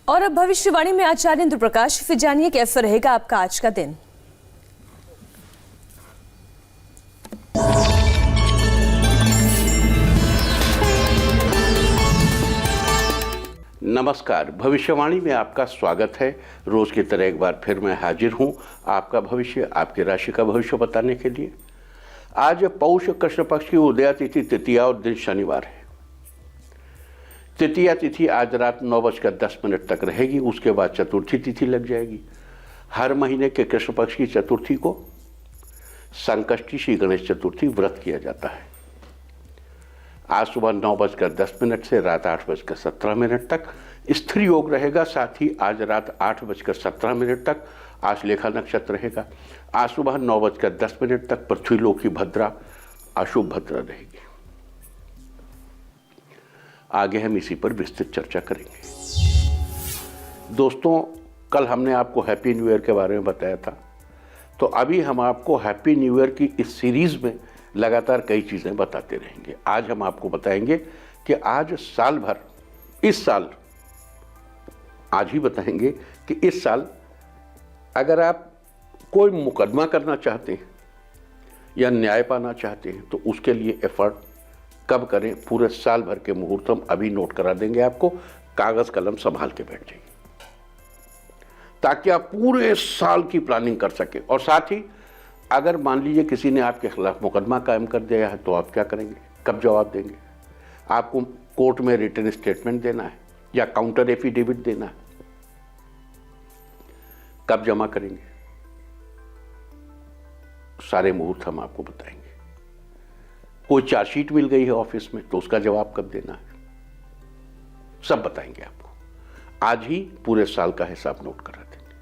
और अब भविष्यवाणी में आचार्य इंद्र प्रकाश, फिर जानिए कैसा रहेगा आपका आज का दिन। नमस्कार, भविष्यवाणी में आपका स्वागत है। रोज की तरह एक बार फिर मैं हाजिर हूं आपका भविष्य, आपकी राशि का भविष्य बताने के लिए। आज पौष कृष्ण पक्ष की उदया तिथि तृतीया और दिन शनिवार है। तृतीया तिथि आज रात 9:10 तक रहेगी, उसके बाद चतुर्थी तिथि लग जाएगी। हर महीने के कृष्ण पक्ष की चतुर्थी को संकष्टी श्री गणेश चतुर्थी व्रत किया जाता है। आज सुबह 9:10 से रात 8:17 तक स्त्री योग रहेगा। साथ ही आज रात 8:17 तक आश्लेषा नक्षत्र रहेगा। आज सुबह 9:10 तक पृथ्वी लोक की भद्रा अशुभ भद्रा रहेगी। आगे हम इसी पर विस्तृत चर्चा करेंगे। दोस्तों, कल हमने आपको हैप्पी न्यू ईयर के बारे में बताया था, तो अभी हम आपको हैप्पी न्यू ईयर की इस सीरीज में लगातार कई चीज़ें बताते रहेंगे। आज हम आपको बताएंगे कि आज साल भर, इस साल आज ही बताएंगे कि इस साल अगर आप कोई मुकदमा करना चाहते हैं या न्याय पाना चाहते हैं तो उसके लिए एफर्ट कब करें, पूरे साल भर के मुहूर्त हम अभी नोट करा देंगे आपको। कागज कलम संभाल के बैठ जाइए ताकि आप पूरे साल की प्लानिंग कर सके। और साथ ही अगर मान लीजिए किसी ने आपके खिलाफ मुकदमा कायम कर दिया है तो आप क्या करेंगे, कब जवाब देंगे? आपको कोर्ट में रिटन स्टेटमेंट देना है या काउंटर एफिडेविट देना है, कब जमा करेंगे? सारे मुहूर्त हम आपको बताएंगे। कोई चार्जशीट मिल गई है ऑफिस में तो उसका जवाब कब देना है, सब बताएंगे आपको। आज ही पूरे साल का हिसाब नोट करा देंगे।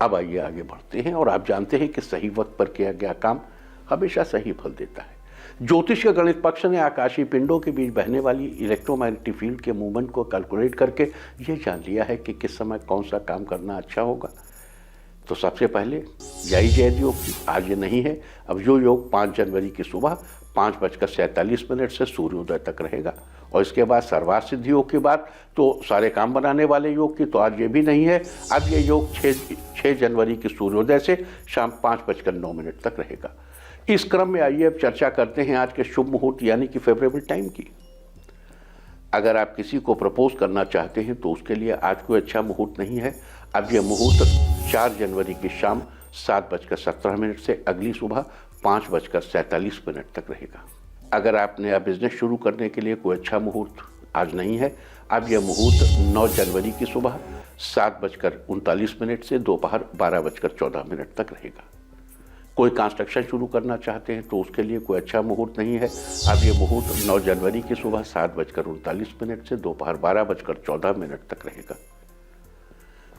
अब आइए आगे बढ़ते हैं। और आप जानते हैं कि सही वक्त पर किया गया काम हमेशा सही फल देता है। ज्योतिष के गणित पक्ष ने आकाशीय पिंडों के बीच बहने वाली इलेक्ट्रोमैग्नेटिक फील्ड के मूवमेंट को कैलकुलेट करके ये जान लिया है कि किस समय कौन सा काम करना अच्छा होगा। तो सबसे पहले यही जैद योग की आज ये नहीं है। अब जो योग 5 जनवरी की सुबह 5:47 से सूर्योदय तक रहेगा। और इसके बाद सर्वार्थ सिद्धि योग की बात तो सारे काम बनाने वाले योग की तो आज ये भी नहीं है। अब ये योग 6 जनवरी की सूर्योदय से शाम 5:09 तक रहेगा। इस क्रम में आइए अब चर्चा करते हैं आज के शुभ मुहूर्त यानी कि फेवरेबल टाइम की। अगर आप किसी को प्रपोज करना चाहते हैं तो उसके लिए आज कोई अच्छा मुहूर्त नहीं है। अब यह मुहूर्त 4 जनवरी की शाम 7:17 से अगली सुबह 5:47 तक रहेगा। अगर आप नया बिजनेस शुरू करने के लिए कोई अच्छा मुहूर्त आज नहीं है। अब यह मुहूर्त 9 जनवरी की सुबह 7:39 से दोपहर 12:14 तक रहेगा। कोई कंस्ट्रक्शन शुरू करना चाहते हैं तो उसके लिए कोई अच्छा मुहूर्त नहीं है। अब यह मुहूर्त 9 जनवरी की सुबह 7:39 से दोपहर 12:14 तक रहेगा।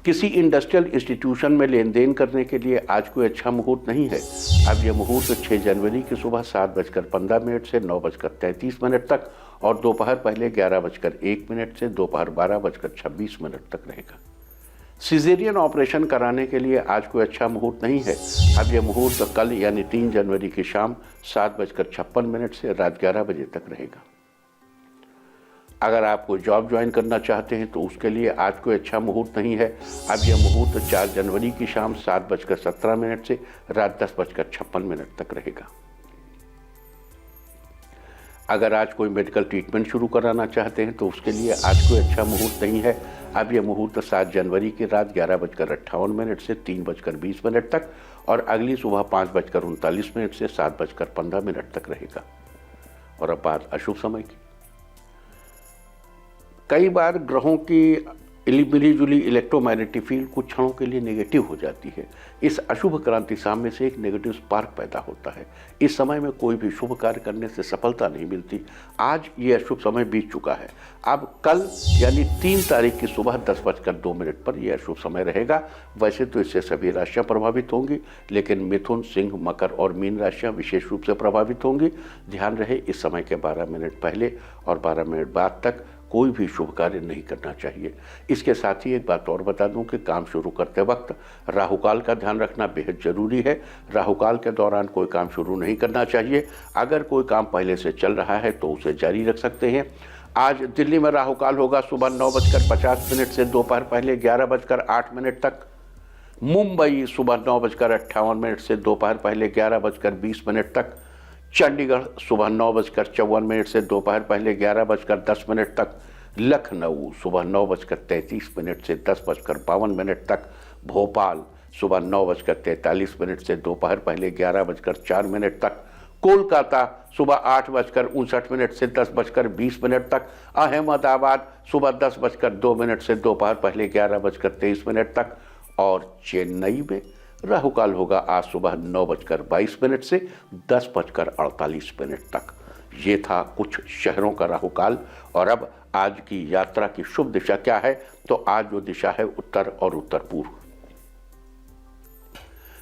किसी इंडस्ट्रियल इंस्टीट्यूशन में लेन देन करने के लिए आज कोई अच्छा मुहूर्त नहीं है। अब यह मुहूर्त 6 जनवरी की सुबह 7:15 से 9:33 तक और दोपहर पहले 11:01 से दोपहर 12:26 तक रहेगा। सिजेरियन ऑपरेशन कराने के लिए आज कोई अच्छा मुहूर्त नहीं है। अब यह मुहूर्त कल यानी 3 जनवरी की शाम 7:56 से रात 11 बजे तक रहेगा। अगर आप कोई जॉब ज्वाइन करना चाहते हैं तो उसके लिए आज कोई अच्छा मुहूर्त नहीं है। अब यह मुहूर्त 4 जनवरी की शाम 7:17 से रात 10:56 तक रहेगा। अगर आज कोई मेडिकल ट्रीटमेंट शुरू कराना चाहते हैं तो उसके लिए आज कोई अच्छा मुहूर्त नहीं है। अब यह मुहूर्त 7 जनवरी की रात 11:58 से 3:20 तक और अगली सुबह 5:39 से 7:15 तक रहेगा। और अब बात अशुभ समय की। कई बार ग्रहों की मिली जुली इलेक्ट्रोमैग्नेटिक फील्ड कुछ क्षणों के लिए नेगेटिव हो जाती है। इस अशुभ क्रांति सामने से एक नेगेटिव स्पार्क पैदा होता है। इस समय में कोई भी शुभ कार्य करने से सफलता नहीं मिलती। आज ये अशुभ समय बीत चुका है। अब कल यानी 3 तारीख की सुबह 10:02 पर यह अशुभ समय रहेगा। वैसे तो इससे सभी राशियां प्रभावित होंगी, लेकिन मिथुन, सिंह, मकर और मीन राशियां विशेष रूप से प्रभावित होंगी। ध्यान रहे, इस समय के 12 मिनट पहले और 12 मिनट बाद तक कोई भी शुभ कार्य नहीं करना चाहिए। इसके साथ ही एक बात और बता दूं कि काम शुरू करते वक्त राहुकाल का ध्यान रखना बेहद जरूरी है। राहुकाल के दौरान कोई काम शुरू नहीं करना चाहिए। अगर कोई काम पहले से चल रहा है तो उसे जारी रख सकते हैं। आज दिल्ली में राहु काल होगा सुबह 9:50 से दोपहर पहले 11:08 तक। मुंबई सुबह 9:58 से दोपहर पहले 11:20 तक। चंडीगढ़ सुबह 9:54 से दोपहर पहले 11:10 तक। लखनऊ सुबह 9:33 से 10:52 तक। भोपाल सुबह 9:43 से दोपहर पहले 11:04 तक। कोलकाता सुबह 8:59 से 10:20 तक। अहमदाबाद सुबह 10:02 से दोपहर पहले 11:23 तक। और चेन्नई में राहु काल होगा आज सुबह 9:22 से 10:48 तक। ये था कुछ शहरों का राहु काल। और अब आज की यात्रा की शुभ दिशा क्या है, तो आज जो दिशा है उत्तर और उत्तर पूर्व।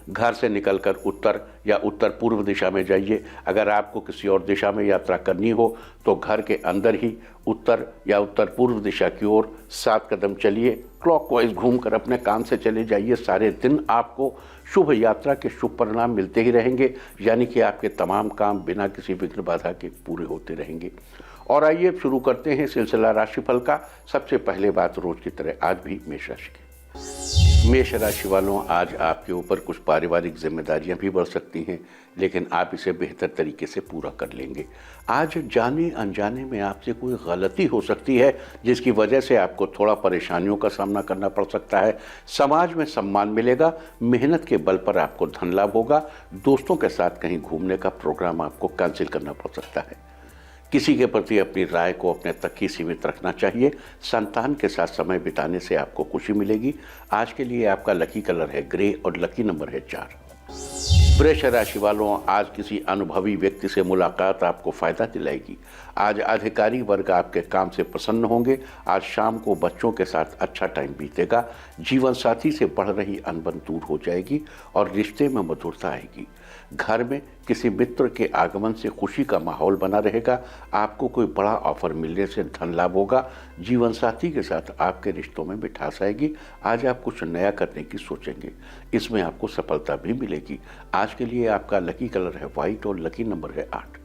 घर से निकलकर उत्तर या उत्तर पूर्व दिशा में जाइए। अगर आपको किसी और दिशा में यात्रा करनी हो तो घर के अंदर ही उत्तर या उत्तर पूर्व दिशा की ओर 7 कदम चलिए। क्लॉकवाइज घूमकर अपने काम से चले जाइए। सारे दिन आपको शुभ यात्रा के शुभ परिणाम मिलते ही रहेंगे, यानी कि आपके तमाम काम बिना किसी विघ्न बाधा के पूरे होते रहेंगे। और आइए शुरू करते हैं सिलसिला राशिफल का। सबसे पहले बात रोज की तरह आज भी मेष राशि की। मेष राशि वालों, आज आपके ऊपर कुछ पारिवारिक जिम्मेदारियां भी बढ़ सकती हैं, लेकिन आप इसे बेहतर तरीके से पूरा कर लेंगे। आज जाने अनजाने में आपसे कोई गलती हो सकती है, जिसकी वजह से आपको थोड़ा परेशानियों का सामना करना पड़ सकता है। समाज में सम्मान मिलेगा। मेहनत के बल पर आपको धन लाभ होगा। दोस्तों के साथ कहीं घूमने का प्रोग्राम आपको कैंसिल करना पड़ सकता है। किसी के प्रति अपनी राय को अपने तक ही सीमित रखना चाहिए। संतान के साथ समय बिताने से आपको खुशी मिलेगी। आज के लिए आपका लकी कलर है ग्रे और लकी नंबर है 4। वृष राशि वालों, आज किसी अनुभवी व्यक्ति से मुलाकात आपको फायदा दिलाएगी। आज अधिकारी वर्ग आपके काम से प्रसन्न होंगे। आज शाम को बच्चों के साथ अच्छा टाइम बीतेगा। जीवन साथी से बढ़ रही अनबन दूर हो जाएगी और रिश्ते में मधुरता आएगी। घर में किसी मित्र के आगमन से खुशी का माहौल बना रहेगा। आपको कोई बड़ा ऑफर मिलने से धन लाभ होगा। जीवन साथी के साथ आपके रिश्तों में मिठास आएगी। आज आप कुछ नया करने की सोचेंगे, इसमें आपको सफलता भी मिलेगी। आज के लिए आपका लकी कलर है व्हाइट और लकी नंबर है 8।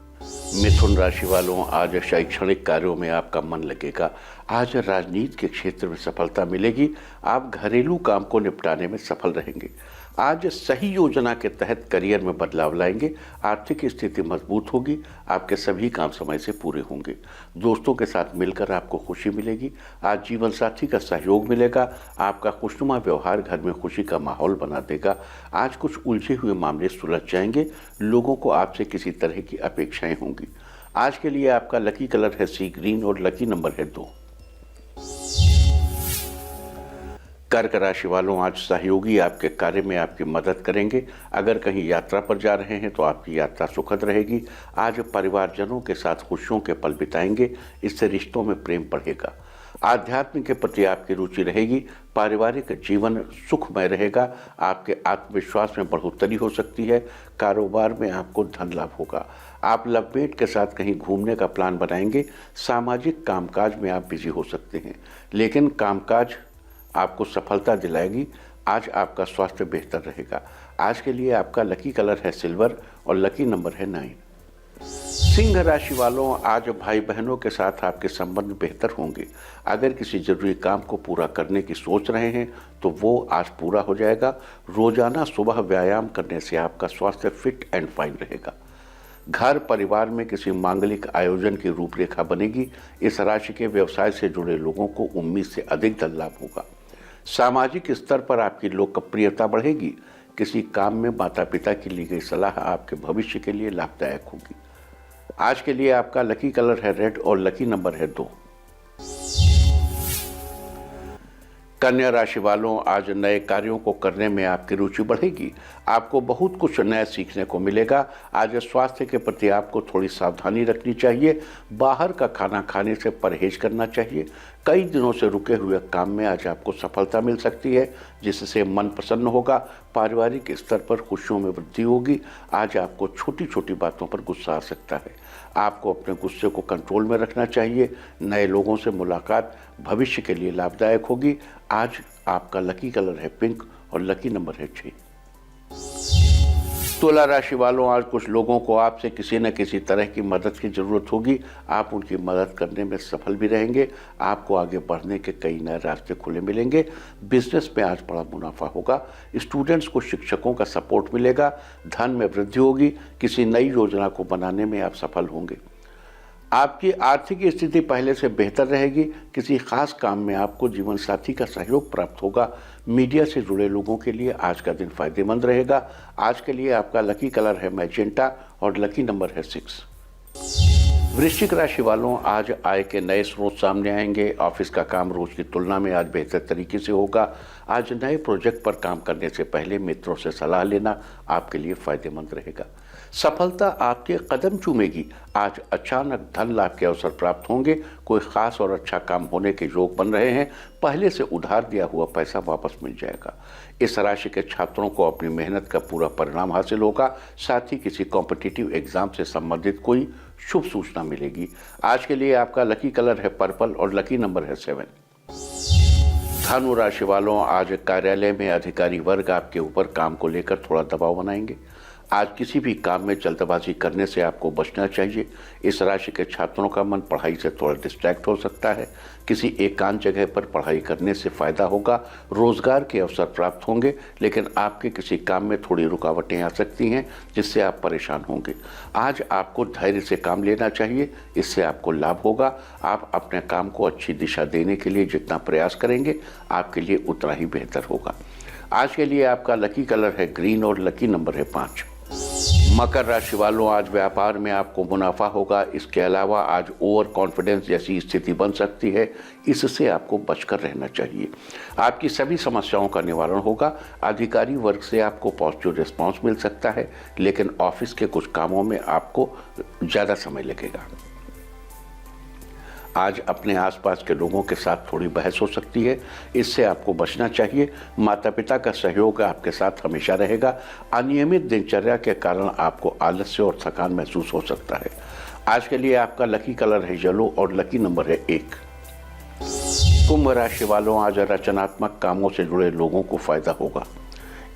मिथुन राशि वालों, आज शैक्षणिक कार्यों में आपका मन लगेगा। आज राजनीति के क्षेत्र में सफलता मिलेगी। आप घरेलू काम को निपटाने में सफल रहेंगे। आज सही योजना के तहत करियर में बदलाव लाएंगे। आर्थिक स्थिति मजबूत होगी। आपके सभी काम समय से पूरे होंगे। दोस्तों के साथ मिलकर आपको खुशी मिलेगी। आज जीवन साथी का सहयोग मिलेगा। आपका खुशनुमा व्यवहार घर में खुशी का माहौल बना देगा। आज कुछ उलझे हुए मामले सुलझ जाएंगे। लोगों को आपसे किसी तरह की अपेक्षाएं होंगी। आज के लिए आपका लकी कलर है सी ग्रीन और लकी नंबर है 2। कर्क राशि वालों, आज सहयोगी आपके कार्य में आपकी मदद करेंगे। अगर कहीं यात्रा पर जा रहे हैं तो आपकी यात्रा सुखद रहेगी। आज परिवारजनों के साथ खुशियों के पल बिताएंगे। इससे रिश्तों में प्रेम बढ़ेगा। आध्यात्म के प्रति आपकी रुचि रहेगी। पारिवारिक जीवन सुखमय रहेगा। आपके आत्मविश्वास में बढ़ोतरी हो सकती है। कारोबार में आपको धन लाभ होगा। आप लवमेट के साथ कहीं घूमने का प्लान बनाएंगे। सामाजिक कामकाज में आप बिजी हो सकते हैं, लेकिन कामकाज आपको सफलता दिलाएगी। आज आपका स्वास्थ्य बेहतर रहेगा। आज के लिए आपका लकी कलर है सिल्वर और लकी नंबर है 9। सिंह राशि वालों, आज भाई बहनों के साथ आपके संबंध बेहतर होंगे। अगर किसी जरूरी काम को पूरा करने की सोच रहे हैं तो वो आज पूरा हो जाएगा। रोजाना सुबह व्यायाम करने से आपका स्वास्थ्य फिट एंड फाइन रहेगा। घर परिवार में किसी मांगलिक आयोजन की रूपरेखा बनेगी। इस राशि के व्यवसाय से जुड़े लोगों को उम्मीद से अधिक धन लाभ होगा। सामाजिक स्तर पर आपकी लोकप्रियता बढ़ेगी। किसी काम में माता पिता की ली गई सलाह आपके भविष्य के लिए लाभदायक होगी। आज के लिए आपका लकी कलर है रेड और लकी नंबर है 2। कन्या राशि वालों, आज नए कार्यों को करने में आपकी रुचि बढ़ेगी। आपको बहुत कुछ नया सीखने को मिलेगा। आज स्वास्थ्य के प्रति आपको थोड़ी सावधानी रखनी चाहिए। बाहर का खाना खाने से परहेज करना चाहिए। कई दिनों से रुके हुए काम में आज आपको सफलता मिल सकती है, जिससे मन प्रसन्न होगा। पारिवारिक स्तर पर खुशियों में वृद्धि होगी। आज आपको छोटी छोटी बातों पर गुस्सा आ सकता है। आपको अपने गुस्से को कंट्रोल में रखना चाहिए। नए लोगों से मुलाकात भविष्य के लिए लाभदायक होगी। आज आपका लकी कलर है पिंक और लकी नंबर है 6। तुला राशि वालों, आज कुछ लोगों को आपसे किसी न किसी तरह की मदद की जरूरत होगी। आप उनकी मदद करने में सफल भी रहेंगे। आपको आगे बढ़ने के कई नए रास्ते खुले मिलेंगे। बिजनेस में आज बड़ा मुनाफा होगा। स्टूडेंट्स को शिक्षकों का सपोर्ट मिलेगा। धन में वृद्धि होगी। किसी नई योजना को बनाने में आप सफल होंगे। आपकी आर्थिक स्थिति पहले से बेहतर रहेगी। किसी खास काम में आपको जीवन साथी का सहयोग प्राप्त होगा। मीडिया से जुड़े लोगों के लिए आज का दिन फायदेमंद रहेगा। आज के लिए आपका लकी कलर है मैजेंटा और लकी नंबर है 6। वृश्चिक राशि वालों, आज आय के नए स्रोत सामने आएंगे। ऑफिस का काम रोज की तुलना में आज बेहतर तरीके से होगा। आज नए प्रोजेक्ट पर काम करने से पहले मित्रों से सलाह लेना आपके लिए फायदेमंद रहेगा। सफलता आपके कदम चूमेगी। आज अचानक धन लाभ के अवसर प्राप्त होंगे। कोई खास और अच्छा काम होने के योग बन रहे हैं। पहले से उधार दिया हुआ पैसा वापस मिल जाएगा। इस राशि के छात्रों को अपनी मेहनत का पूरा परिणाम हासिल होगा। साथ ही किसी कॉम्पिटिटिव एग्जाम से संबंधित कोई शुभ सूचना मिलेगी। आज के लिए आपका लकी कलर है पर्पल और लकी नंबर है 7। धनु राशि वालों, आज कार्यालय में अधिकारी वर्ग आपके ऊपर काम को लेकर थोड़ा दबाव बनाएंगे। आज किसी भी काम में जल्दबाजी करने से आपको बचना चाहिए। इस राशि के छात्रों का मन पढ़ाई से थोड़ा डिस्ट्रैक्ट हो सकता है। किसी एकांत जगह पर पढ़ाई करने से फायदा होगा। रोजगार के अवसर प्राप्त होंगे, लेकिन आपके किसी काम में थोड़ी रुकावटें आ सकती हैं जिससे आप परेशान होंगे। आज आपको धैर्य से काम लेना चाहिए, इससे आपको लाभ होगा। आप अपने काम को अच्छी दिशा देने के लिए जितना प्रयास करेंगे आपके लिए उतना ही बेहतर होगा। आज के लिए आपका लकी कलर है ग्रीन और लकी नंबर है 5। मकर राशि वालों, आज व्यापार में आपको मुनाफा होगा। इसके अलावा आज ओवर कॉन्फिडेंस जैसी स्थिति बन सकती है, इससे आपको बचकर रहना चाहिए। आपकी सभी समस्याओं का निवारण होगा। अधिकारी वर्ग से आपको पॉजिटिव रिस्पांस मिल सकता है, लेकिन ऑफिस के कुछ कामों में आपको ज़्यादा समय लगेगा। आज अपने आसपास के लोगों के साथ थोड़ी बहस हो सकती है, इससे आपको बचना चाहिए। माता पिता का सहयोग आपके साथ हमेशा रहेगा। अनियमित दिनचर्या के कारण आपको आलस्य और थकान महसूस हो सकता है। आज के लिए आपका लकी कलर है येलो और लकी नंबर है 1। कुंभ राशि वालों, आज रचनात्मक कामों से जुड़े लोगों को फायदा होगा।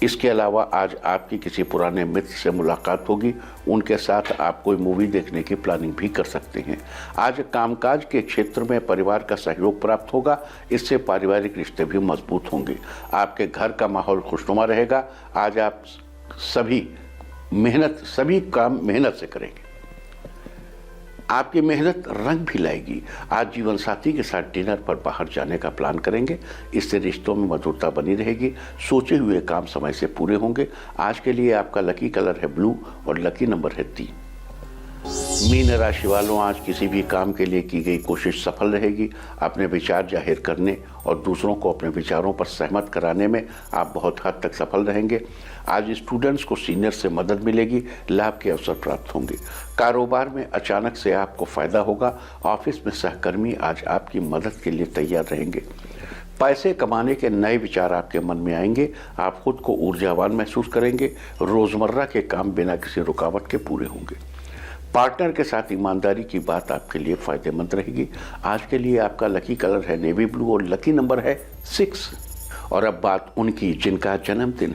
इसके अलावा आज आपकी किसी पुराने मित्र से मुलाकात होगी। उनके साथ आप कोई मूवी देखने की प्लानिंग भी कर सकते हैं। आज कामकाज के क्षेत्र में परिवार का सहयोग प्राप्त होगा, इससे पारिवारिक रिश्ते भी मजबूत होंगे। आपके घर का माहौल खुशनुमा रहेगा। आज आप सभी काम मेहनत से करेंगे। आपकी मेहनत रंग भी लाएगी। आज जीवन साथी के साथ डिनर पर बाहर जाने का प्लान करेंगे, इससे रिश्तों में मधुरता बनी रहेगी। सोचे हुए काम समय से पूरे होंगे। आज के लिए आपका लकी कलर है ब्लू और लकी नंबर है 3। मीन राशि वालों, आज किसी भी काम के लिए की गई कोशिश सफल रहेगी। अपने विचार जाहिर करने और दूसरों को अपने विचारों पर सहमत कराने में आप बहुत हद तक सफल रहेंगे। आज स्टूडेंट्स को सीनियर से मदद मिलेगी। लाभ के अवसर प्राप्त होंगे। कारोबार में अचानक से आपको फायदा होगा। ऑफिस में सहकर्मी आज आपकी मदद के लिए तैयार रहेंगे। पैसे कमाने के नए विचार आपके मन में आएंगे। आप खुद को ऊर्जावान महसूस करेंगे। रोजमर्रा के काम बिना किसी रुकावट के पूरे होंगे। पार्टनर के साथ ईमानदारी की बात आपके लिए फायदेमंद रहेगी। आज के लिए आपका लकी कलर है नेवी ब्लू और लकी नंबर है 6। और अब बात उनकी जिनका जन्मदिन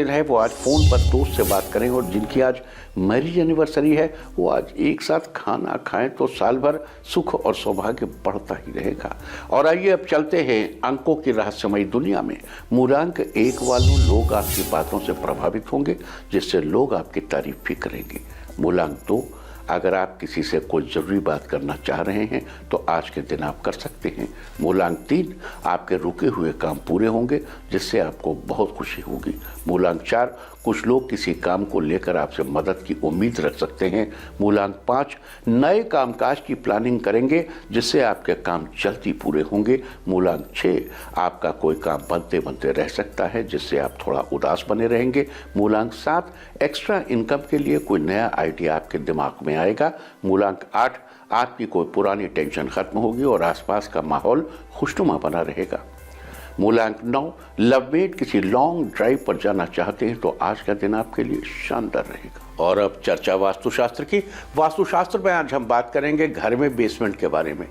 है वो आज फ़ोन पर दोस्त से बात करें, और जिनकी आज मैरिज एनिवर्सरी है वो आज एक साथ खाना खाएं तो साल भर सुख और सौभाग्य बढ़ता ही रहेगा। और आइए अब चलते हैं अंकों की रहस्यमयी दुनिया में। मूलांक 1 वालों लोग आपकी बातों से प्रभावित होंगे, जिससे लोग आपकी तारीफ भी करेंगे। मूलांक 2, अगर आप किसी से कोई ज़रूरी बात करना चाह रहे हैं तो आज के दिन आप कर सकते हैं। मूलांक 3, आपके रुके हुए काम पूरे होंगे, जिससे आपको बहुत खुशी होगी। मूलांक 4, कुछ लोग किसी काम को लेकर आपसे मदद की उम्मीद रख सकते हैं। मूलांक 5, नए कामकाज की प्लानिंग करेंगे, जिससे आपके काम जल्दी पूरे होंगे। मूलांक 6, आपका कोई काम बनते बनते रह सकता है, जिससे आप थोड़ा उदास बने रहेंगे। मूलांक 7, एक्स्ट्रा इनकम के लिए कोई नया आइडिया आपके दिमाग में आएगा। मूलांक 8, आपकी कोई पुरानी टेंशन खत्म होगी और आसपास का माहौल खुशनुमा बना रहेगा। मूलांक 9, लवमेट किसी लॉन्ग ड्राइव पर जाना चाहते हैं तो आज का दिन आपके लिए शानदार रहेगा। और अब चर्चा वास्तुशास्त्र की। वास्तुशास्त्र में आज हम बात करेंगे घर में बेसमेंट के बारे में।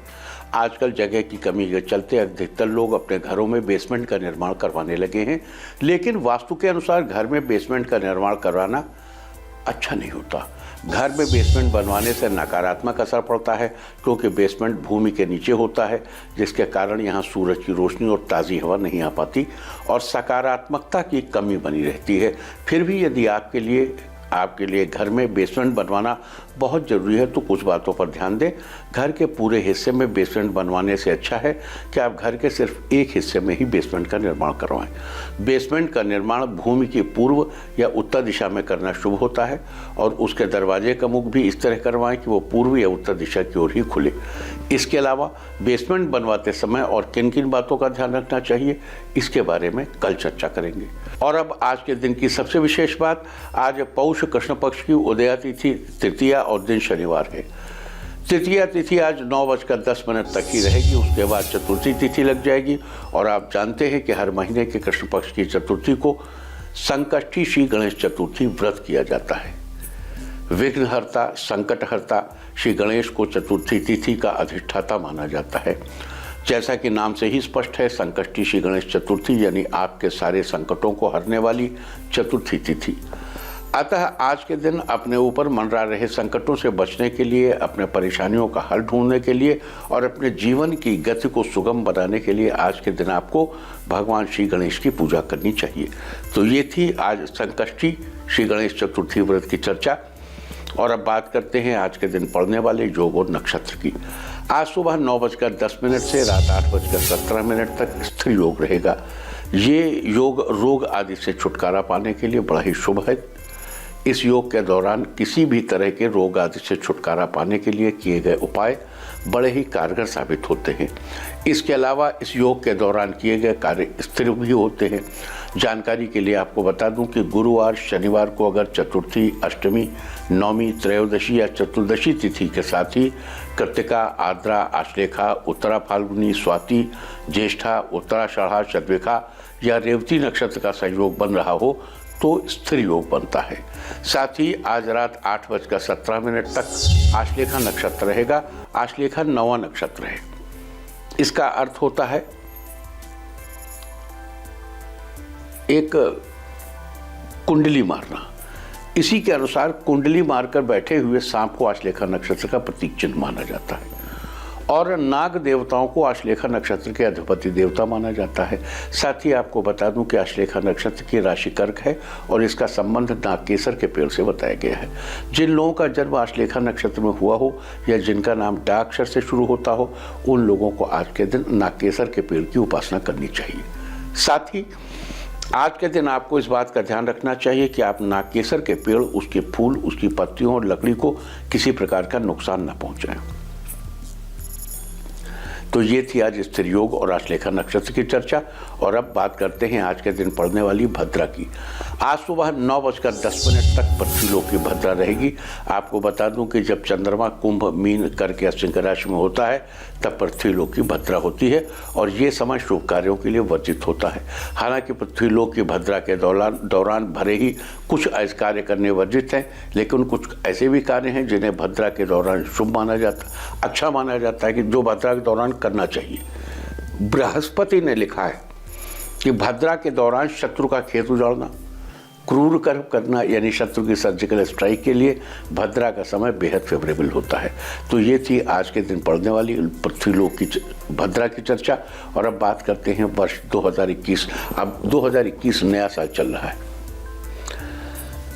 आजकल जगह की कमी के चलते अधिकतर लोग अपने घरों में बेसमेंट का निर्माण करवाने लगे हैं, लेकिन वास्तु के अनुसार घर में बेसमेंट का निर्माण करवाना अच्छा नहीं होता। घर में बेसमेंट बनवाने से नकारात्मक असर पड़ता है, क्योंकि बेसमेंट भूमि के नीचे होता है, जिसके कारण यहाँ सूरज की रोशनी और ताज़ी हवा नहीं आ पाती और सकारात्मकता की कमी बनी रहती है। फिर भी यदि आपके लिए घर में बेसमेंट बनवाना बहुत ज़रूरी है तो कुछ बातों पर ध्यान दें। घर के पूरे हिस्से में बेसमेंट बनवाने से अच्छा है कि आप घर के सिर्फ एक हिस्से में ही बेसमेंट का निर्माण करवाएं। बेसमेंट का निर्माण भूमि की पूर्व या उत्तर दिशा में करना शुभ होता है और उसके दरवाजे का मुख भी इस तरह करवाएं कि वो पूर्व या उत्तर दिशा की ओर ही खुले। इसके अलावा बेसमेंट बनवाते समय और किन किन बातों का ध्यान रखना चाहिए, इसके बारे में कल चर्चा करेंगे। और अब आज के दिन की सबसे विशेष बात, आज पौष कृष्ण पक्ष की उदया तिथि तृतीया और दिन शनिवार है। तृतीया तिथि आज 9:10 तक ही रहेगी, उसके बाद चतुर्थी तिथि लग जाएगी। और आप जानते हैं कि हर महीने के कृष्ण पक्ष की चतुर्थी को संकष्टी श्री गणेश चतुर्थी व्रत किया जाता है। विघ्नहर्ता संकटहर्ता श्री गणेश को चतुर्थी तिथि का अधिष्ठाता माना जाता है। जैसा कि नाम से ही स्पष्ट है, संकष्टी श्री गणेश चतुर्थी यानी आपके सारे संकटों को हरने वाली चतुर्थी तिथि। अतः आज के दिन अपने ऊपर मंडरा रहे संकटों से बचने के लिए, अपने परेशानियों का हल ढूंढने के लिए और अपने जीवन की गति को सुगम बनाने के लिए आज के दिन आपको भगवान श्री गणेश की पूजा करनी चाहिए। तो ये थी आज संकष्टी श्री गणेश चतुर्थी व्रत की चर्चा। और अब बात करते हैं आज के दिन पड़ने वाले योग और नक्षत्र की। आज सुबह 9:10 से रात 8:17 तक स्थिर योग रहेगा। ये योग रोग आदि से छुटकारा पाने के लिए बड़ा ही शुभ है। इस योग के दौरान किसी भी तरह के रोग आदि से छुटकारा पाने के लिए किए गए उपाय बड़े ही कारगर साबित होते हैं। इसके अलावा इस योग के दौरान किए गए कार्य स्थिर भी होते हैं। जानकारी के लिए आपको बता दूं कि गुरुवार शनिवार को अगर चतुर्थी, अष्टमी, नवमी, त्रयोदशी या चतुर्दशी तिथि के साथ ही कृत्तिका, आर्द्रा, आश्लेषा, उत्तरा फाल्गुनी, स्वाति, ज्येष्ठा, उत्तराषाढ़ा, शतभिखा या रेवती नक्षत्र का संयोग बन रहा हो तो स्थिर योग बनता है। साथ ही आज रात 8:17 तक आश्लेषा नक्षत्र रहेगा। आश्लेषा 9वां नक्षत्र है। इसका अर्थ होता है एक कुंडली मारना। इसी के अनुसार कुंडली मारकर बैठे हुए सांप को आश्लेषा नक्षत्र का प्रतीक चिन्ह माना जाता है और नाग देवताओं को आश्लेषा नक्षत्र के अधिपति देवता माना जाता है। साथ ही आपको बता दूं कि आश्लेषा नक्षत्र की राशि कर्क है और इसका संबंध नागकेसर के पेड़ से बताया गया है। जिन लोगों का जन्म आश्लेषा नक्षत्र में हुआ हो या जिनका नाम डा अक्षर से शुरू होता हो, उन लोगों को आज के दिन नागकेसर के पेड़ की उपासना करनी चाहिए। साथ ही आज के दिन आपको इस बात का ध्यान रखना चाहिए कि आप नागकेसर के पेड़, उसके फूल, उसकी पत्तियों और लकड़ी को किसी प्रकार का नुकसान न पहुंचाएं। तो ये थी आज स्थिर योग और आश्लेषा नक्षत्र की चर्चा। और अब बात करते हैं आज के दिन पड़ने वाली भद्रा की। आज सुबह 9:10 तक पृथ्वीलोक की भद्रा रहेगी। आपको बता दूं कि जब चंद्रमा कुंभ, मीन, कर्क या सिंह राशि में होता है तब पृथ्वीलोक की भद्रा होती है और ये समय शुभ कार्यों के लिए वर्जित होता है। हालांकि पृथ्वीलोक की भद्रा के दौरान भले ही कुछ ऐसे कार्य करने वर्जित हैं, लेकिन कुछ ऐसे भी कार्य हैं जिन्हें भद्रा के दौरान शुभ माना जाता, अच्छा माना जाता है कि जो भद्रा के दौरान करना चाहिए। बृहस्पति ने लिखा है कि भद्रा के दौरान शत्रु का खेत उजाड़ना, क्रूर कर्म करना यानी शत्रु की सर्जिकल स्ट्राइक के लिए भद्रा का समय बेहद फेवरेबल होता है। तो ये थी आज के दिन पड़ने वाली पृथ्वीलोक की भद्रा की चर्चा। और अब बात करते हैं वर्ष 2021। अब 2021 नया साल चल रहा है।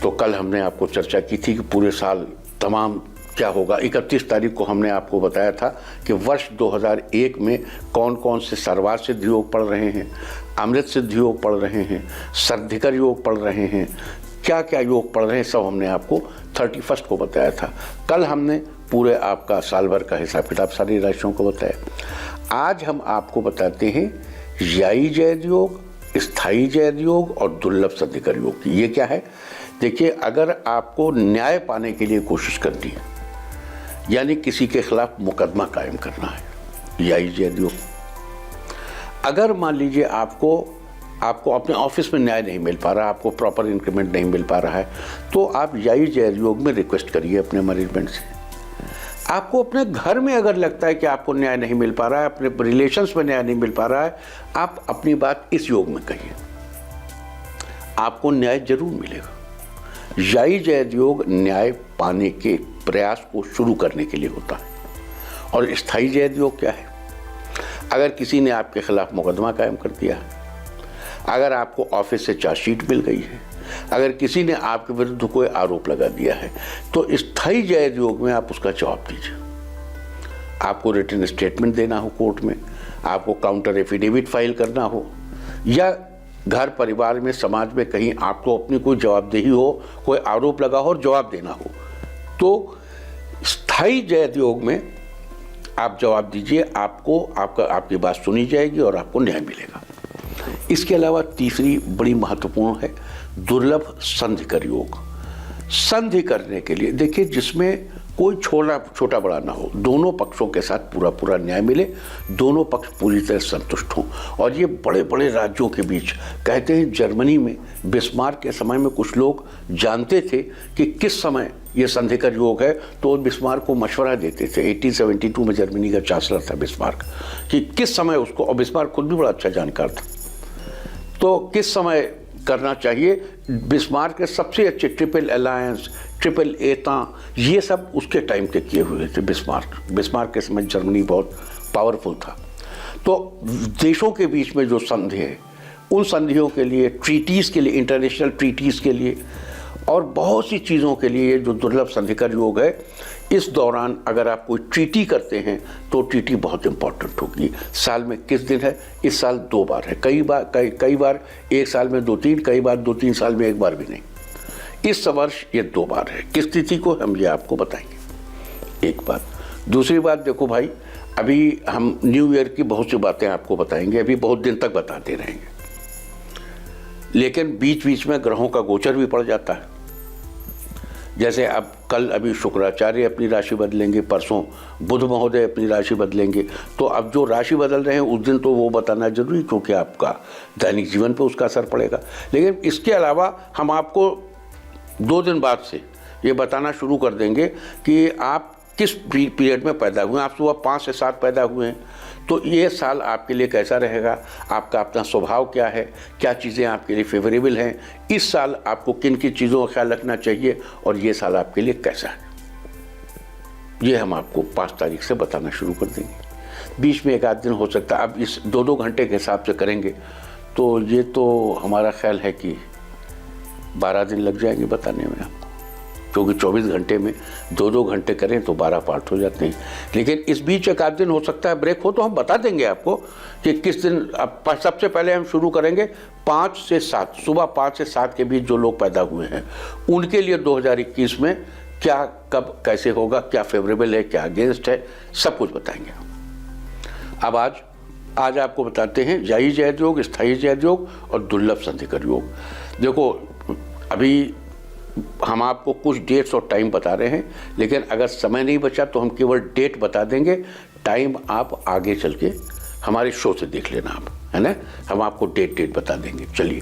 तो कल हमने आपको चर्चा की थी कि पूरे साल तमाम क्या होगा। 31 तारीख को हमने आपको बताया था कि वर्ष 2001 में कौन कौन से सर्वार्थ सिद्ध योग पढ़ रहे हैं, अमृत सिद्ध योग पढ़ रहे हैं, सर्धिकर योग पढ़ रहे हैं, क्या क्या योग पढ़ रहे हैं, सब हमने आपको 31 को बताया था। कल हमने पूरे आपका साल भर का हिसाब किताब सारी राशियों को बताया। आज हम आपको बताते हैं याई जैद योग, स्थायी जैद योग और दुर्लभ सर्धिकर योग। ये क्या है? देखिए, अगर आपको न्याय पाने के लिए कोशिश करनी है, यानी किसी के खिलाफ मुकदमा कायम करना है, याई जैद योग। अगर मान लीजिए आपको अपने ऑफिस में न्याय नहीं मिल पा रहा, आपको प्रॉपर इंक्रीमेंट नहीं मिल पा रहा है, तो आप याई जैद योग में रिक्वेस्ट करिए अपने मैनेजमेंट से। आपको अपने घर में अगर लगता है कि आपको न्याय नहीं मिल पा रहा है, अपने रिलेशंस में न्याय नहीं मिल पा रहा है, आप अपनी बात इस योग में कहिए, आपको न्याय जरूर मिलेगा। याई जैद योग न्याय पाने के प्रयास को शुरू करने के लिए होता है। और स्थायी जैद योग क्या है? अगर किसी ने आपके खिलाफ मुकदमा कायम कर दिया है, अगर आपको ऑफिस से चार्जशीट मिल गई है, अगर किसी ने आपके विरुद्ध कोई आरोप लगा दिया है, तो स्थायी जैद योग में आप उसका जवाब दीजिए। आपको रिटन स्टेटमेंट देना हो कोर्ट में, आपको काउंटर एफिडेविट फाइल करना हो, या घर परिवार में समाज में कहीं आपको अपनी कोई जवाबदेही हो, कोई आरोप लगा हो और जवाब देना हो, तो स्थायी जैद योग में आप जवाब दीजिए, आपकी बात सुनी जाएगी और आपको न्याय मिलेगा। इसके अलावा तीसरी बड़ी महत्वपूर्ण है दुर्लभ संधि कर योग। संधि करने के लिए देखिए, जिसमें कोई छोटा बड़ा ना हो, दोनों पक्षों के साथ पूरा न्याय मिले, दोनों पक्ष पूरी तरह संतुष्ट हों। और ये बड़े बड़े राज्यों के बीच, कहते हैं जर्मनी में बिस्मार्क के समय में कुछ लोग जानते थे कि किस समय ये संधिकर योग है, तो बिस्मार्क को मशवरा देते थे। 1872 में जर्मनी का चांसलर था बिस्मार्क, कि किस समय उसको, और बिस्मार्क खुद भी बड़ा अच्छा जानकार था, तो किस समय करना चाहिए। बिस्मार्क के सबसे अच्छे ट्रिपल अलायंस, ट्रिपल एता, ये सब उसके टाइम के किए हुए थे। बिस्मार्क के समय जर्मनी बहुत पावरफुल था। तो देशों के बीच में जो संधि है, उन संधियों के लिए, ट्रीटीज़ के लिए, इंटरनेशनल ट्रीटीज़ के लिए और बहुत सी चीज़ों के लिए जो दुर्लभ संधिकर योग है, इस दौरान अगर आप कोई ट्रीटी करते हैं तो ट्रीटी बहुत इंपॉर्टेंट होगी। साल में किस दिन है? इस साल 2 बार है, कई बार एक साल में 2-3, कई बार 2-3 साल में एक बार भी नहीं। इस वर्ष ये 2 बार है। किस तिथि को, हम ये आपको बताएंगे, एक बात। दूसरी बात, देखो भाई, अभी हम न्यू ईयर की बहुत सी बातें आपको बताएंगे, अभी बहुत दिन तक बताते रहेंगे, लेकिन बीच बीच में ग्रहों का गोचर भी पड़ जाता है। जैसे अब कल अभी शुक्राचार्य अपनी राशि बदलेंगे, परसों बुध महोदय अपनी राशि बदलेंगे, तो अब जो राशि बदल रहे हैं उस दिन तो वो बताना जरूरी, क्योंकि आपका दैनिक जीवन पे उसका असर पड़ेगा। लेकिन इसके अलावा हम आपको 2 दिन बाद से ये बताना शुरू कर देंगे कि आप किस पीरियड में पैदा हुए हैं। आप सुबह 5 से 7 पैदा हुए हैं, तो ये साल आपके लिए कैसा रहेगा, आपका अपना स्वभाव क्या है, क्या चीज़ें आपके लिए फेवरेबल हैं, इस साल आपको किन किन चीज़ों का ख्याल रखना चाहिए, और ये साल आपके लिए कैसा है, ये हम आपको 5 तारीख से बताना शुरू कर देंगे। बीच में 1 आध दिन हो सकता है, अब इस 2-2 घंटे के हिसाब से करेंगे तो ये तो हमारा ख्याल है कि 12 दिन लग जाएंगे बताने में आपको, क्योंकि 24 घंटे में 2-2 घंटे करें तो 12 पार्ट हो जाते हैं। लेकिन इस बीच 1 आध दिन हो सकता है ब्रेक हो, तो हम बता देंगे आपको कि किस दिन। अब सबसे पहले हम शुरू करेंगे 5 से 7, सुबह 5 से 7 के बीच जो लोग पैदा हुए हैं उनके लिए 2021 में क्या, कब, कैसे होगा, क्या फेवरेबल है, क्या अगेंस्ट है, सब कुछ बताएंगे। अब आज आपको बताते हैं याई जैद योग, स्थायी जैद योग और दुर्लभ संधिकर योग। देखो, अभी हम आपको कुछ डेट्स और टाइम बता रहे हैं, लेकिन अगर समय नहीं बचा तो हम केवल डेट बता देंगे, टाइम आप आगे चल के हमारे शो से देख लेना आप, है ना, हम आपको डेट बता देंगे। चलिए,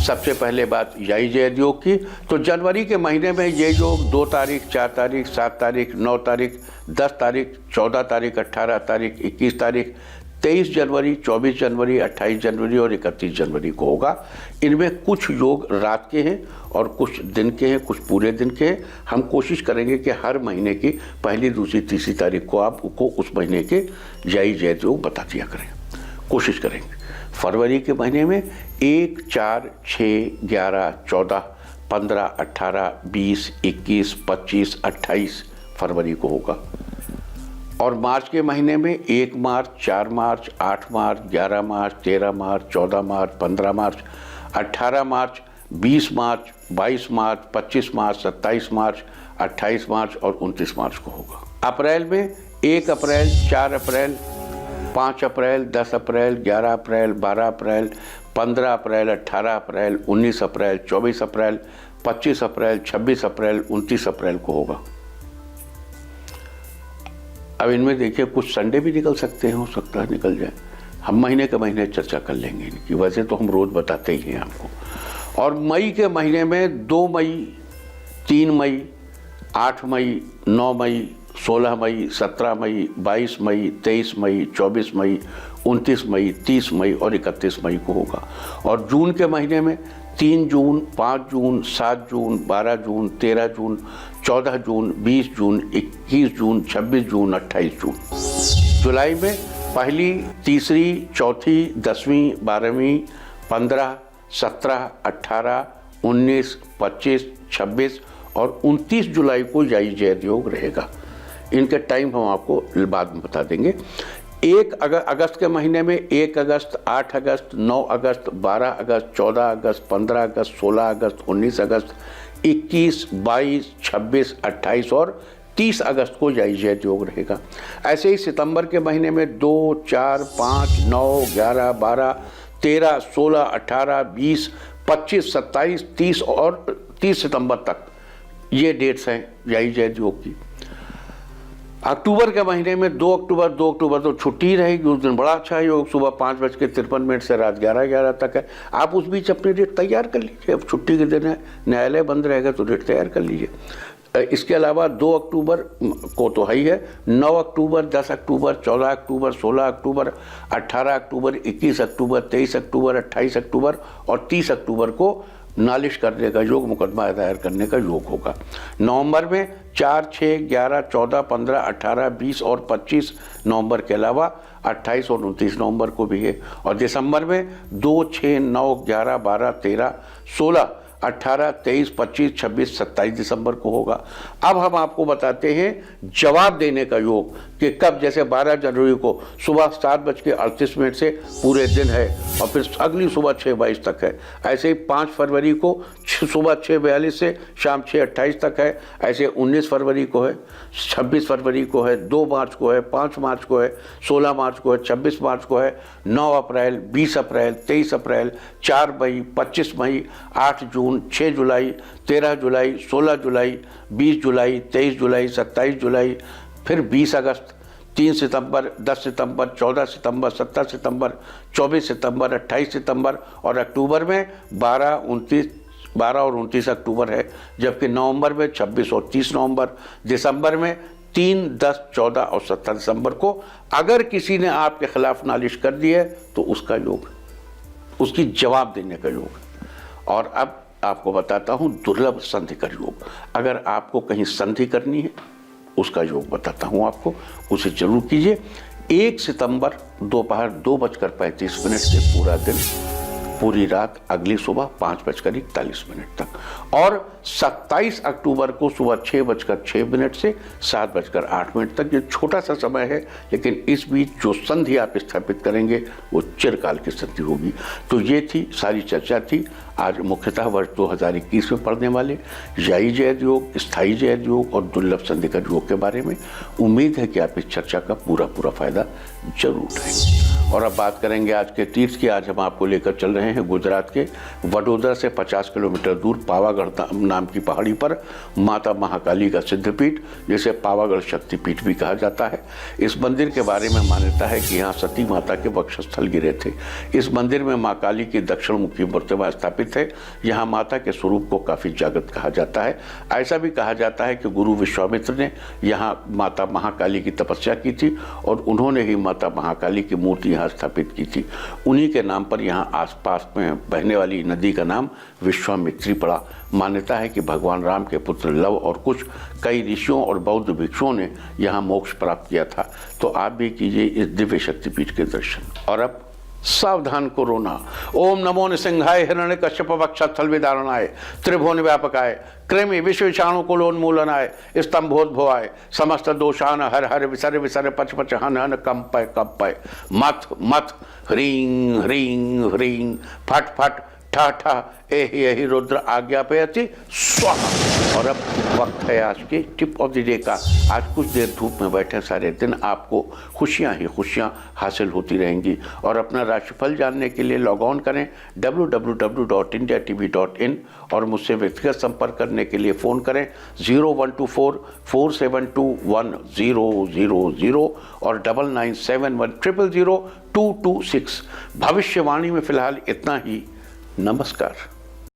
सबसे पहले बात याई जैद योग की, तो जनवरी के महीने में ये योग 2 तारीख, 4 तारीख, 7 तारीख, 9 तारीख, 10 तारीख, 14 तारीख, 18 तारीख, 21 तारीख, 23 जनवरी, 24 जनवरी, 28 जनवरी और 31 जनवरी को होगा। इनमें कुछ योग रात के हैं और कुछ दिन के हैं, कुछ पूरे दिन के हैं। हम कोशिश करेंगे कि हर महीने की पहली, दूसरी, तीसरी तारीख को आपको उस महीने के याई जैद योग बता दिया करें, कोशिश करेंगे। फरवरी के महीने में 1, 4, 6, 11, 14, 15, 18, 20, 21, 25, 28 फरवरी को होगा। और मार्च के महीने में 1 मार्च, 4 मार्च, 8 मार्च, 11 मार्च, 13 मार्च, 14 मार्च, 15 मार्च, 18 मार्च, 20 मार्च, 22 मार्च, 25 मार्च, 27 मार्च, 28 मार्च और 29 मार्च को होगा। अप्रैल में 1 अप्रैल, 4 अप्रैल, 5 अप्रैल, 10 अप्रैल, 11 अप्रैल, 12 अप्रैल, 15 अप्रैल, 18 अप्रैल, 19 अप्रैल, 24 अप्रैल, 25 अप्रैल, 26 अप्रैल, 29 अप्रैल को होगा। अब इनमें देखिए, कुछ संडे भी निकल सकते हैं, हो सकता है निकल जाए। हम महीने के महीने चर्चा कर लेंगे इनकी, वैसे तो हम रोज़ बताते ही हैं आपको। और मई के महीने में 2 मई, 3 मई, 8 मई, 9 मई, 16 मई, 17 मई, 22 मई, 23 मई, 24 मई, 29 मई, 30 मई और 31 मई को होगा। और जून के महीने में 3 जून, 5 जून, 7 जून, 12 जून, 13 जून, 14 जून, 20 जून, 21 जून, 26 जून, 28 जून। जुलाई में पहली, तीसरी, चौथी, 10वीं, 12वीं, 15, 17, 18, 19, 25, 26 और 29 जुलाई को याई जैद योग रहेगा। इनके टाइम हम आपको बाद में बता देंगे। 1 अगस्त के महीने में 1 अगस्त, 8 अगस्त, 9 अगस्त, 12 अगस्त, 14 अगस्त, 15 अगस्त, 16 अगस्त, 19 अगस्त, 21, 22, 26, 28 और 30 अगस्त को याई जैद योग रहेगा। ऐसे ही सितंबर के महीने में 2, 4, 5, 9, 11, 12, 13, 16, 18, 20, 25, 27, 30 और 30 सितंबर तक ये डेट्स हैं याई जैद योग की। अक्टूबर के महीने में 2 अक्टूबर तो छुट्टी रहेगी। उस दिन बड़ा अच्छा योग सुबह 5:53 से रात 11:11 तक है। आप उस बीच अपनी डेट तैयार कर लीजिए। अब छुट्टी के दिन है, न्यायालय बंद रहेगा तो डेट तैयार कर लीजिए। इसके अलावा 2 अक्टूबर को तो है ही है, 9 अक्टूबर, 10 अक्टूबर, 14 अक्टूबर, 16 अक्टूबर, 18 अक्टूबर, 21 अक्टूबर, 23 अक्टूबर, 28 अक्टूबर और 30 अक्टूबर को नालिश करने का योग, मुकदमा दायर करने का योग होगा। नवंबर में 4, 6, 11, 14, 15, 18, 20 और 25 नवंबर के अलावा 28 और 29 नवंबर को भी है। और दिसंबर में 2, 6, 9, 11, 12, 13, 16, 18, 23, 25, 26, 27 दिसंबर को होगा। अब हम आपको बताते हैं जवाब देने का योग कि कब, जैसे 12 जनवरी को सुबह 7:38 से पूरे दिन है और फिर अगली सुबह 6:22 तक है। ऐसे ही 5 फरवरी को सुबह 6:42 से शाम 6:28 तक है। ऐसे 19 फरवरी को है, 26 फरवरी को है, 2 मार्च को है, 5 मार्च को है, 16 मार्च को है, 26 मार्च को है, 9 अप्रैल, 20 अप्रैल, 23 अप्रैल, 4 मई, 25 मई, 8 जून, 6 जुलाई, 13 जुलाई, 16 जुलाई, 20 जुलाई, 23 जुलाई, 27 जुलाई, फिर 20 अगस्त, 3 सितंबर, 10 सितंबर, 14 सितंबर, 17 सितंबर, 24 सितंबर, 28 सितंबर और अक्टूबर में 12 और 29 अक्टूबर है। जबकि नवंबर में 26 और 30 नवंबर, दिसंबर में 3, 10, 14 और 17 दिसंबर को अगर किसी ने आपके खिलाफ नालिश कर दी है तो उसका योग, उसकी जवाब देने का योग। और अब आपको बताता हूं दुर्लभ संधि का योग। अगर आपको कहीं संधि करनी है उसका योग बताता हूं आपको, उसे जरूर कीजिए। 1 सितंबर दोपहर 2:35 से पूरा दिन, पूरी रात, अगली सुबह 5:41 तक और 27 अक्टूबर को सुबह 6:06 से 7:08 तक। ये छोटा सा समय है, लेकिन इस बीच जो संधि आप स्थापित करेंगे वो चिरकाल की संधि होगी। तो ये थी सारी चर्चा थी आज मुख्यतः वर्ष 2021 में पढ़ने वाले याई जैद योग, स्थायी जैद योग और दुर्लभ संधि का योग के बारे में। उम्मीद है कि आप इस चर्चा का पूरा फायदा जरूर उठाएंगे। और अब बात करेंगे आज के तीर्थ की। आज हम आपको लेकर चल रहे हैं गुजरात के वडोदरा से 50 किलोमीटर दूर पावागढ़ नाम की पहाड़ी पर माता महाकाली का सिद्धपीठ, जिसे पावागढ़ शक्तिपीठ भी कहा जाता है। इस मंदिर के बारे में मान्यता है कि यहाँ सती माता के वक्षस्थल गिरे थे। इस मंदिर में माँ काली की दक्षिण मुखी प्रतिमा स्थापित है। यहाँ माता के स्वरूप को काफी जागृत कहा जाता है। ऐसा भी कहा जाता है कि गुरु विश्वामित्र ने यहाँ माता महाकाली की तपस्या की थी और उन्होंने ही माता महाकाली की मूर्ति यहाँ स्थापित की थी। उन्हीं के नाम पर यहाँ आसपास में बहने वाली नदी का नाम विश्वामित्री पड़ा। मान्यता है कि भगवान राम के पुत्र लव और कुछ कई ऋषियों और बौद्ध भिक्षुओं ने यहाँ मोक्ष प्राप्त किया था। तो आप भी कीजिए इस दिव्य शक्तिपीठ के दर्शन। और अब सावधान कोरोना। ओम नमो नृसिंहाय हिरण्य कश्यप वक्षस्थल विदारणाय त्रिभुवन व्यापकाय कृमि विश्व विषाणु कुलोन्मूलनाय स्तंभोद्भवाय समस्त दोषान हर हर विसर विसर पच पच हन हन कंपय कंपय मथ मथ ह्रीं ह्रीं ह्रीं फट फट ठा ठा एहि एहि रुद्र आज्ञापयति स्वाहा। और अब वक्त है आज की टिप ऑफ द डे का। आज कुछ देर धूप में बैठे सारे दिन आपको खुशियां ही खुशियां हासिल होती रहेंगी। और अपना राशिफल जानने के लिए लॉग ऑन करें www.indiatv.in और मुझसे व्यक्तिगत संपर्क करने के लिए फ़ोन करें 0124-472-1000 और 9971000226। भविष्यवाणी में फिलहाल इतना ही। नमस्कार।